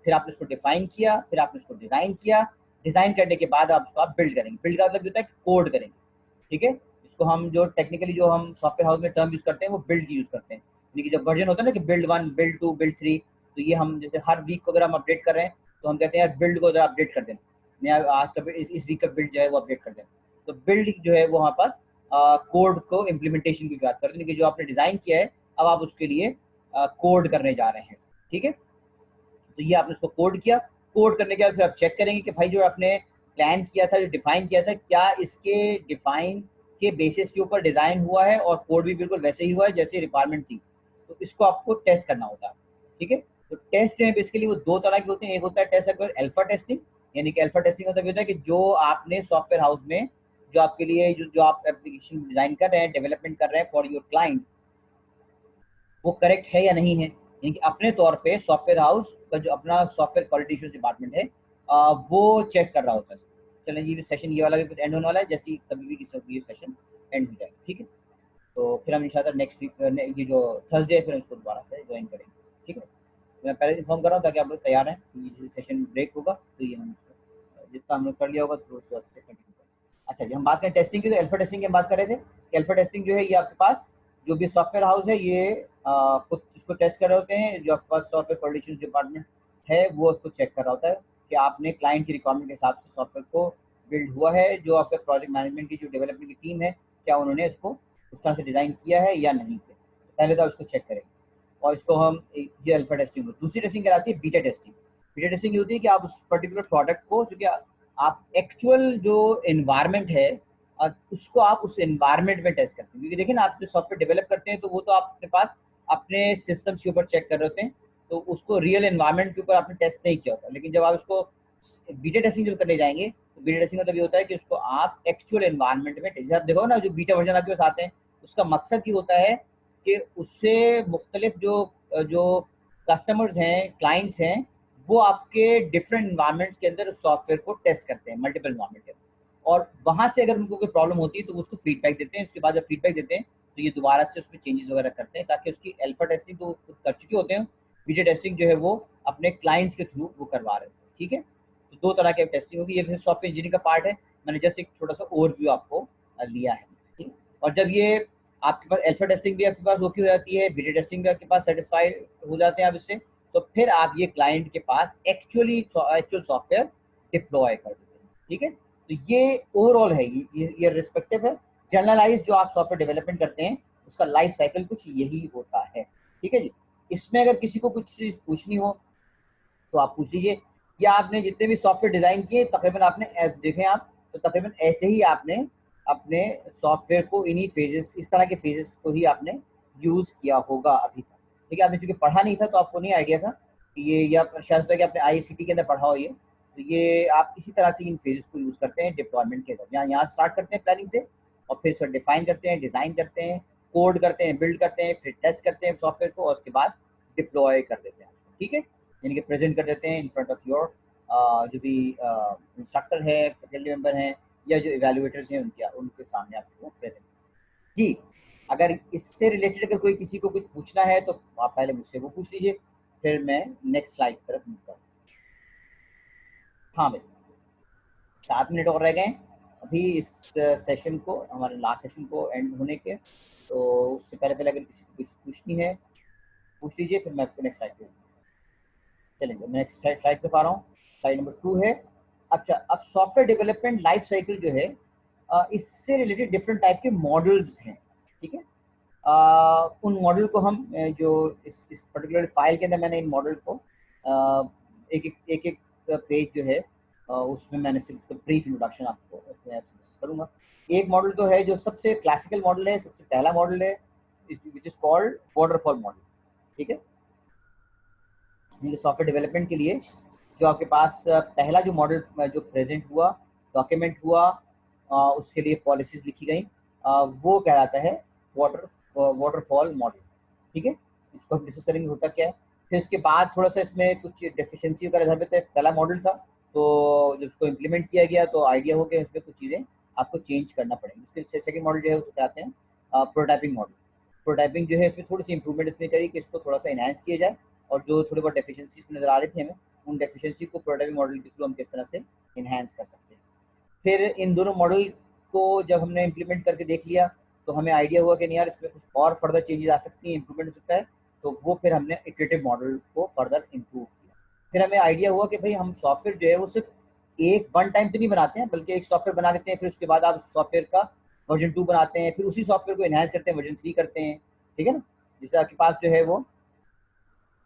फिर आपने उसको डिफाइन किया, फिर आपने उसको डिजाइन किया, डिजाइन करने के बाद आप उसको आप बिल्ड करेंगे, बिल्ड का मतलब होता है कोड करेंगे, ठीक है। इसको हम जो टेक्निकली जो हम सॉफ्टवेयर हाउस में टर्म यूज करते हैं वो बिल्ड की यूज करते हैं, यानी कि जब वर्जन होता है ना कि बिल्ड 1, बिल्ड 2, बिल्ड 3, तो ये हम जैसे हर वीक को अगर हम अपडेट कर रहे हैं तो हम कहते हैं यार बिल्ड को जरा अपडेट कर देना, नया आज का इस वीक का बिल्ड जो है वो अपडेट कर देना। तो बिल्ड जो है वो हमारे पास कोड को इम्प्लीमेंटेशन की बात करते हैं कि जो आपने डिजाइन किया है अब आप उसके लिए कोड करने जा रहे हैं, ठीक है। तो ये आपने उसको कोड किया, कोड करने के बाद फिर आप चेक करेंगे कि भाई जो आपने प्लान किया था, जो डिफाइन किया था, क्या इसके डिफाइन के बेसिस के ऊपर डिजाइन हुआ है और कोड भी बिल्कुल वैसे ही हुआ है जैसे रिक्वायरमेंट थी, तो इसको आपको टेस्ट करना होता है, ठीक है। तो टेस्ट जो है बेसिकली वो 2 तरह के होते हैं, एक होता है टेस्ट अल्फा टेस्टिंग, यानी कि अल्फा टेस्टिंग मतलब होता है कि जो आपने सॉफ्टवेयर हाउस में जो आपके लिए जो आप एप्लीकेशन डिजाइन कर रहे हैं, डेवलपमेंट कर रहे हैं फॉर योर क्लाइंट, वो करेक्ट है या नहीं है, यानी कि अपने तौर पे सॉफ्टवेयर हाउस का जो अपना सॉफ्टवेयर क्वालिटी इश्यूज डिपार्टमेंट है वो चेक कर रहा होता है। चलें ये सेशन ये वाला भी एंड होने वाला है, जैसे ही कभी भी किसी ये सेशन एंड हो जाएगा, ठीक है। तो फिर हम इंशाल्लाह नेक्स्ट वीक ये जो थर्सडे है फिर उसको दोबारा से ज्वाइन करेंगे, ठीक है। तो मैं पहले इन्फॉर्म कर रहा हूँ ताकि आप लोग तैयार हैं, ये सेशन ब्रेक होगा तो ये हम जितना हमने कर लिया होगा तो उसको अच्छे से कंटिन्यू करेंगे। अच्छा जी, हम बात करें टेस्टिंग की, तो अल्फा टेस्टिंग की हम बात कर रहे थे कि अल्फा टेस्टिंग जो है ये आपके पास जो भी सॉफ्टवेयर हाउस है ये खुद इसको टेस्ट कर रहे होते हैं। जो आपके पास सॉफ्टवेयर क्वालिटी डिपार्टमेंट है वो उसको चेक कर रहा होता है कि आपने क्लाइंट की रिक्वायरमेंट के हिसाब से सॉफ्टवेयर को बिल्ड हुआ है। जो आपके प्रोजेक्ट मैनेजमेंट की जो डेवलपमेंट की टीम है, क्या उन्होंने इसको उस तरह से डिज़ाइन किया है या नहीं किया, पहले तो आप इसको चेक करेंगे। और इसको हम ये अल्फा टेस्टिंग होती है। दूसरी टेस्टिंग कहलाती है बीटा टेस्टिंग। बीटा टेस्टिंग ये होती है कि आप उस पर्टिकुलर प्रोडक्ट को, चूंकि आप एक्चुअल जो एनवायरनमेंट है उसको आप उस एनवायरनमेंट में टेस्ट करते हैं। क्योंकि देखिए ना, आप जो सॉफ्टवेयर डेवलप करते हैं तो वो तो आप अपने पास अपने सिस्टम्स के ऊपर चेक कर रहे होते हैं, तो उसको रियल एनवायरनमेंट के ऊपर आपने टेस्ट नहीं किया होता। लेकिन जब आप उसको बीटा टेस्टिंग जब करने जाएंगे तो बीटा टेस्टिंग मतलब ये होता है कि उसको आप एक्चुअल एनवायरनमेंट में, जैसे आप देखो ना जो बीटा वर्जन आपके पास आते हैं उसका मकसद ये होता है कि उससे मुख्तलिफ जो जो कस्टमर्स हैं, क्लाइंट्स हैं, वो आपके डिफरेंट इन्वायरमेंट्स के अंदर सॉफ्टवेयर को टेस्ट करते हैं, मल्टीपल इन्वायरमेंट के अंदर। और वहां से अगर उनको कोई प्रॉब्लम होती है तो उसको फीडबैक देते हैं। उसके बाद जब फीडबैक देते हैं तो ये दोबारा से उसमें चेंजेस वगैरह करते हैं, ताकि उसकी अल्फा टेस्टिंग तो कर चुके होते हैं, बीटा टेस्टिंग जो है वो अपने क्लाइंट्स के थ्रू वो करवा रहे हैं। ठीक है, तो दो तरह की टेस्टिंग होगी। ये सॉफ्टवेयर इंजीनियरिंग का पार्ट है, मैंने जस्ट एक छोटा सा ओवरव्यू आपको लिया है। ठीक, और जब ये आपके पास अल्फा टेस्टिंग भी आपके पास ओके हो जाती है, बीटा टेस्टिंग भी आपके पास सेटिस्फाइड हो जाते हैं आप इससे, तो फिर आप ये क्लाइंट के पास एक्चुअल सॉफ्टवेयर डिप्लॉय कर देते हैं। ठीक है, तो ये ओवरऑल है, ये रिस्पेक्टिव है। जनरलाइज जो आप सॉफ्टवेयर डेवलपमेंट करते हैं उसका लाइफ साइकिल कुछ यही होता है। ठीक है जी, इसमें अगर किसी को कुछ चीज पूछनी हो तो आप पूछ लीजिए। या आपने जितने भी सॉफ्टवेयर डिजाइन किए तकरीबन आपने देखें आप, तो तकरीबन ऐसे ही आपने अपने सॉफ्टवेयर को इन्हीं फेजेस, इस तरह के फेजेस को ही आपने यूज किया होगा अभी तक। ठीक है, आपने चूंकि पढ़ा नहीं था तो आपको नहीं आइडिया था कि ये, या शायद होता है कि आपने आईसीटी के अंदर पढ़ा हो ये, तो ये आप इसी तरह से इन फेजेस को यूज करते हैं डिप्लॉयमेंट के अंदर। यहाँ स्टार्ट करते हैं प्लानिंग से, और फिर उसको डिफाइन करते हैं, डिजाइन करते हैं, कोड करते हैं, बिल्ड करते हैं, फिर टेस्ट करते हैं सॉफ्टवेयर को, और उसके बाद डिप्लॉय कर देते हैं। ठीक है, यानी कि प्रेजेंट कर देते हैं इन फ्रंट ऑफ योर जो भी इंस्ट्रक्टर है, फैकल्टी मेंबर हैं, या जो इवेल्युएटर्स हैं उनके उनके सामने आप उसको प्रेजेंट जी। अगर इससे रिलेटेड अगर कोई किसी को कुछ पूछना है तो आप पहले मुझसे वो पूछ लीजिए, फिर मैं नेक्स्ट स्लाइड की तरफ मूव करूँ। हाँ भाई, 7 मिनट और रह गए अभी इस सेशन को, हमारे लास्ट सेशन को एंड होने के। तो उससे पहले पहले अगर किसी को कुछ पूछनी है पूछ लीजिए, फिर मैं आपको नेक्स्ट स्लाइड पे चलेंगे। मैं नेक्स्ट स्लाइड पे आ रहा हूँ, स्लाइड नंबर 2 है। अच्छा, अब सॉफ्टवेयर डेवलपमेंट लाइफ साइकिल जो है, इससे रिलेटेड डिफरेंट टाइप के मॉडल्स हैं। ठीक है, उन मॉडल को हम जो इस पर्टिकुलर फाइल के अंदर मैंने इन मॉडल को एक पेज जो है उसमें मैंने सिर्फ उसका ब्रीफ इंट्रोडक्शन आपको उसमें करूंगा। एक मॉडल तो है जो सबसे क्लासिकल मॉडल है, सबसे पहला मॉडल है, which is called waterfall model. ठीक है, सॉफ्टवेयर डेवलपमेंट के लिए जो आपके पास पहला जो मॉडल जो प्रेजेंट हुआ, डॉक्यूमेंट हुआ, उसके लिए पॉलिसीज लिखी गई, वो कहलाता है वाटरफॉल मॉडल। ठीक है, इसको हम डिस्कस करेंगे होता क्या है। फिर उसके बाद थोड़ा सा इसमें कुछ डेफिशिएंसी वगैरह घर पे पहला मॉडल था, तो जब उसको इम्प्लीमेंट किया गया तो आइडिया हो गया इसमें कुछ चीज़ें आपको चेंज करना पड़ेगी। उसके सेकंड मॉडल जो है उसको कहते हैं प्रोटोटाइपिंग मॉडल। प्रोटोटाइपिंग जो है इसमें थोड़ी सी इंप्रूवमेंट इसमें करी कि इसको थोड़ा सा इनहांस किया जाए, और जो थोड़ी बहुत डेफिशिएंसीज नजर आ रही थी हमें, उन डेफिशिएंसी को प्रोटोटाइपिंग मॉडल के थ्रू हम किस तरह से इनहांस कर सकते हैं। फिर इन दोनों मॉडल को जब हमने इम्प्लीमेंट करके देख लिया तो हमें आइडिया हुआ कि नहीं यार, इसमें कुछ और फर्दर चेंजेस आ सकती हैं, इंप्रूवमेंट हो सकता है। तो वो फिर हमने इटरेटिव मॉडल को फर्दर इम्प्रूव किया। फिर हमें आइडिया हुआ कि भाई हम सॉफ्टवेयर जो है वो सिर्फ एक वन टाइम तो नहीं बनाते हैं, बल्कि एक सॉफ्टवेयर बना लेते हैं, फिर उसके बाद आप सॉफ्टवेयर का वर्जन 2 बनाते हैं, फिर उसी सॉफ्टवेयर को इनहांस करते हैं, वर्जन 3 करते हैं। ठीक है ना, जिससे आपके पास जो है वो,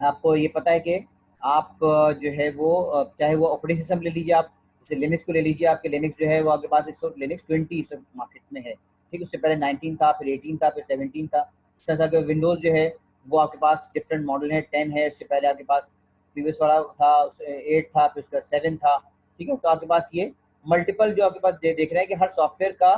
आपको ये पता है कि आप जो है वो चाहे वो ऑपरेटिंग सिस्टम ले लीजिए, आप जैसे लिनक्स को ले लीजिए, आपके लिनक्स जो है वो आपके पास इस वक्त लिनक्स 20 सब मार्केट में है। ठीक, उससे पहले 19 था, फिर 18 था, फिर 17 था। इस तरह से विंडोज़ जो है वो आपके पास डिफरेंट मॉडल है, 10 है, उससे पहले आपके पास प्रीवियस वाला था 8 था, फिर उसका 7 था। ठीक है, तो आपके पास ये मल्टीपल जो आपके पास देख रहे हैं कि हर सॉफ्टवेयर का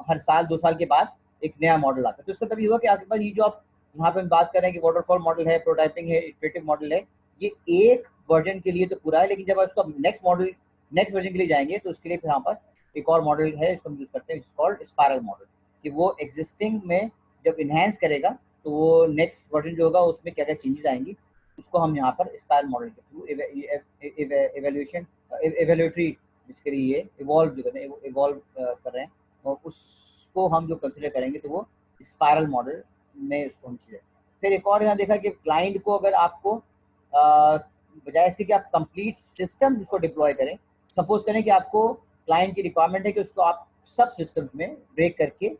हर साल 2 साल के बाद एक नया मॉडल आता है। तो इसका तभी हुआ कि आपके पास ये जो आप यहाँ पे हम बात कर रहे हैं कि वाटरफॉल मॉडल है, प्रोटोटाइपिंग है, इटरेटिव मॉडल है, ये एक वर्जन के लिए तो पूरा है, लेकिन जब आप उसका नेक्स्ट वर्जन के लिए जाएंगे तो उसके लिए फिर हमारे पास एक और मॉडल है, इसको हम यूज करते हैं, कॉल्ड स्पायरल मॉडल, कि वो एग्जिस्टिंग में जब इनहेंस करेगा तो वो नेक्स्ट वर्जन जो होगा उसमें क्या क्या चेंजेस आएंगी, उसको हम यहाँ पर स्पायरल मॉडल के थ्रू एवेल्यूएटरी बेसिकली ये इवॉल्व जो करते हैं, इवॉल्व कर रहे हैं, और उसको हम जो कंसिडर करेंगे तो वो स्पायरल मॉडल में उसको हम चीज़ें। फिर एक और यहाँ देखा कि क्लाइंट को अगर आपको बजाय इसके कि आप कंप्लीट सिस्टम उसको डिप्लॉय करें, सपोज करें कि आपको क्लाइंट की रिक्वायरमेंट है कि उसको आप सब सिस्टम में ब्रेक करके,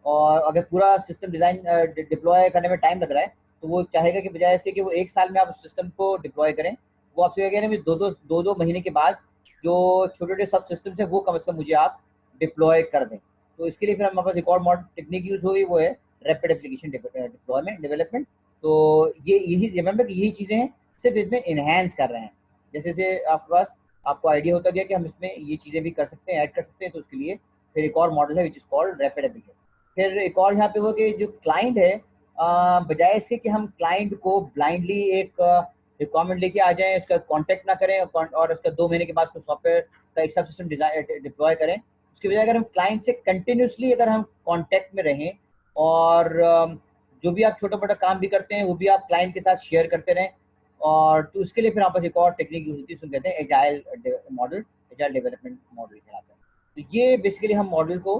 और अगर पूरा सिस्टम डिज़ाइन डिप्लॉय करने में टाइम लग रहा है तो वो चाहेगा कि बजाय इसके कि वो 1 साल में आप उस सिस्टम को डिप्लॉय करें, वो आपसे कह रहे हैं दो महीने के बाद जो छोटे-छोटे सब सिस्टम्स हैं वो कम से कम मुझे आप डिप्लॉय कर दें। तो इसके लिए फिर हमारे पास एक और मॉडल टेक्निक यूज़ हुई, वो है रैपिड एप्लीकेशन डिप्लॉयमेंट डेवलपमेंट। तो ये यही रिमेंबर कि यही चीज़ें हैं, सिर्फ इसमें इन्हांस कर रहे हैं। जैसे आपके पास आपको आइडिया होता गया कि हम इसमें ये चीज़ें भी कर सकते हैं, ऐड कर सकते हैं, तो उसके लिए फिर एक और मॉडल है which is called rapid application. फिर एक और यहाँ पे हुआ कि जो क्लाइंट है, बजाय इससे कि हम क्लाइंट को ब्लाइंडली एक रिक्वायरमेंट लेके आ जाएं, उसका कांटेक्ट ना करें और उसका 2 महीने के बाद उसको सॉफ्टवेयर का एक सब सिस्टम डिप्लॉय करें, उसकी बजाय अगर हम क्लाइंट से कंटिन्यूसली अगर हम कांटेक्ट में रहें, और जो भी आप छोटा मोटा काम भी करते हैं वो भी आप क्लाइंट के साथ शेयर करते रहें, और तो उसके लिए फिर आप पास एक और टेक्निक यूज होती है, उसको कहते हैं agile model, agile development model कहलाता है। तो ये बेसिकली हम मॉडल को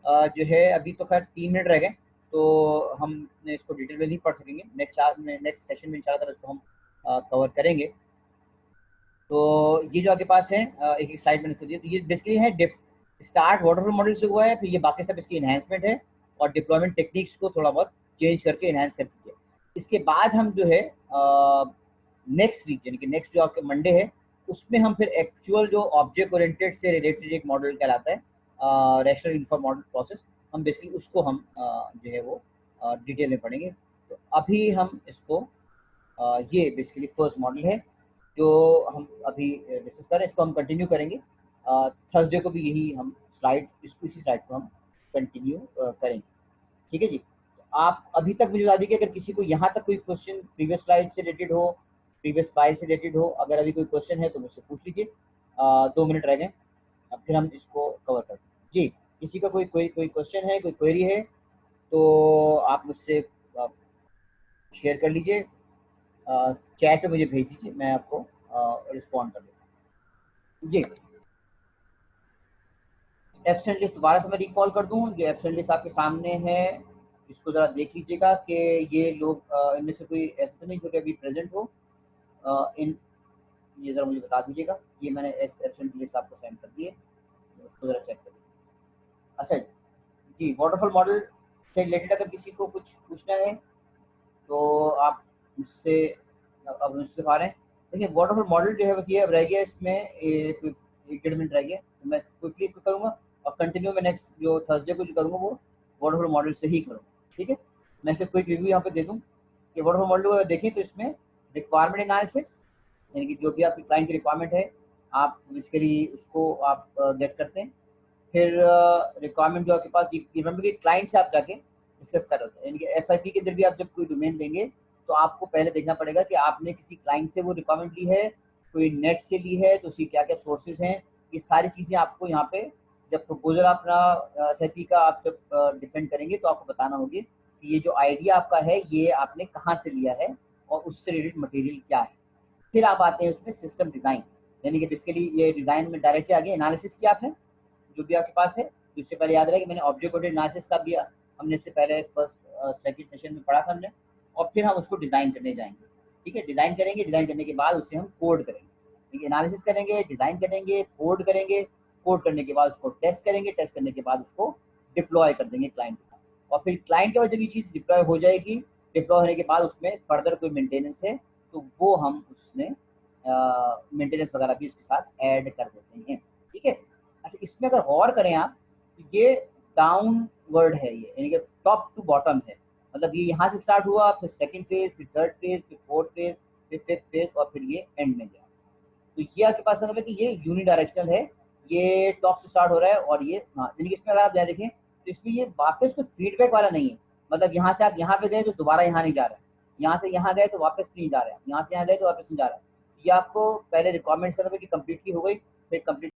जो है, अभी तो खैर 3 मिनट रह गए, तो हम इसको डिटेल में नहीं पढ़ सकेंगे, नेक्स्ट क्लास में नेक्स्ट सेशन में इंशाल्लाह इसको हम कवर करेंगे। तो ये जो आपके पास है एक स्लाइड मैंने दिया, तो ये बेसिकली है स्टार्ट वाटरफॉल मॉडल से हुआ है, फिर ये बाकी सब इसकी एनहांसमेंट है, और डिप्लॉयमेंट टेक्निक्स को थोड़ा बहुत चेंज करके एनहांस करके किया। इसके बाद हम जो है नेक्स्ट वीक यानी कि नेक्स्ट जो आपके मंडे है, उसमें हम फिर एक्चुअल जो ऑब्जेक्ट ओरिएंटेड से रिलेटेड एक मॉडल कहलाता है रैशनल यूनिफॉर्म मॉडल प्रोसेस, हम बेसिकली उसको हम जो है वो डिटेल में पढ़ेंगे। तो अभी हम इसको ये बेसिकली फर्स्ट मॉडल है जो हम अभी डिस्कस कर रहे हैं, इसको हम कंटिन्यू करेंगे थर्सडे को भी, यही हम इसी स्लाइड को हम कंटिन्यू करेंगे। ठीक है जी। आप अभी तक मुझे बता दीजिए कि अगर किसी को यहाँ तक कोई क्वेश्चन प्रीवियस स्लाइड से रिलेटेड हो, प्रीवियस फाइल से रिलेटेड हो, अगर अभी कोई क्वेश्चन है तो मुझसे पूछ लीजिए। 2 मिनट रह गए, अब फिर हम इसको कवर करते हैं जी। किसी का कोई क्वेश्चन है, कोई क्वेरी है तो आप मुझसे शेयर कर लीजिए, चैट पे मुझे भेज दीजिए, मैं आपको रिस्पॉन्ड कर दूँगा जी। एब्सेंट लिस्ट दोबारा से मैं रिकॉल कर दूँ, जो एब्सेंट लिस्ट आपके सामने है, इसको ज़रा देख लीजिएगा कि ये लोग इनमें से कोई ऐसा तो नहीं जो कि अभी प्रेजेंट हो इन, ये ज़रा मुझे बता दीजिएगा। ये मैंने एब्सेंट लिस्ट आपको सेंड कर दी है, उसको ज़रा चेक कर लीजिए। अच्छा जी, वाटरफॉल मॉडल से रिलेटेड अगर किसी को कुछ पूछना है तो आप मुझसे अब मुझसे पा रहे हैं। देखिए वाटरफॉल मॉडल जो है बस ये अब रह गया, इसमें एक 1-1.5 मिनट रह गया, तो मैं क्विकली इसको करूँगा, और कंटिन्यू मैं नेक्स्ट जो थर्सडे को जो करूँगा वो वाटरफॉल मॉडल से ही करूँगा। ठीक है, मैं सिर्फ क्विक रिव्यू यहाँ पे दे दूँ कि वाटरफॉल मॉडल को देखें तो इसमें रिक्वायरमेंट एनालिसिस, यानी कि जो भी आपकी क्लाइंट की रिक्वायरमेंट है आप बेसिकली उसको आप गेट करते हैं। फिर रिक्वायरमेंट जो आपके पास, रिमेंबर कि क्लाइंट से आप जाके डिस्कस कर रहे होते हैं, यानी कि एफआईपी के अंदर भी आप जब कोई डोमेन देंगे तो आपको पहले देखना पड़ेगा कि आपने किसी क्लाइंट से वो रिक्वायरमेंट ली है, कोई नेट से ली है, तो उसकी क्या क्या सोर्सेज हैं, ये सारी चीज़ें आपको यहाँ पे जब प्रपोजल अपना एफआईपी का आप जब डिफेंड करेंगे तो आपको बताना होगी कि ये जो आइडिया आपका है ये आपने कहाँ से लिया है और उससे रिलेटेड मटेरियल क्या है। फिर आप आते हैं उसमें सिस्टम डिज़ाइन, यानी कि बेसिकली ये डिज़ाइन में डायरेक्टली आगे एनालिसिस किया आपने जो भी आपके पास है। इससे पहले याद रहे कि मैंने ऑब्जेक्ट ओरिएंटेड एनालिसिस का भी हमने इससे पहले फर्स्ट सेकंड सेशन में पढ़ा था हमने, और फिर हम उसको डिज़ाइन करने जाएंगे। ठीक है, डिज़ाइन करेंगे, डिज़ाइन करने के बाद उससे हम कोड करेंगे। ठीक है, एनालिसिस करेंगे, डिज़ाइन करेंगे, कोड करेंगे, कोड करने के बाद उसको टेस्ट करेंगे, टेस्ट करने के बाद उसको डिप्लॉय कर देंगे क्लाइंट के साथ, और फिर क्लाइंट के बाद जब ये चीज़ डिप्लॉय हो जाएगी, डिप्लॉय होने के बाद उसमें फर्दर कोई मेंटेनेंस है तो वो हम उसमें मेंटेनेंस वगैरह भी उसके साथ ऐड कर देते हैं। ठीक है, अच्छा इसमें अगर गौर करें आप तो ये डाउनवर्ड है, ये यानी कि टॉप टू बॉटम है, मतलब ये यहाँ से स्टार्ट हुआ, फिर सेकंड फेज, फिर थर्ड फेज, फिर फोर्थ फेज, फिर फिफ्थ फेज, और फिर ये एंड में गया। तो ये आपके पास मतलब है कि ये यूनिडायरेक्शनल है, ये टॉप से स्टार्ट हो रहा है, और ये हाँ, यानी कि इसमें अगर आप देखें तो इसमें ये वापस कोई फीडबैक वाला नहीं है, मतलब यहाँ से आप यहाँ पे गए तो दोबारा यहाँ नहीं जा रहा है, यहाँ से यहाँ गए तो वापस नहीं जा रहे हैं, यहाँ से यहाँ गए तो वापस नहीं जा रहा है। ये आपको पहले रिक्वायरमेंट्स का मतलब कि कंप्लीटली हो गई, फिर कंप्लीट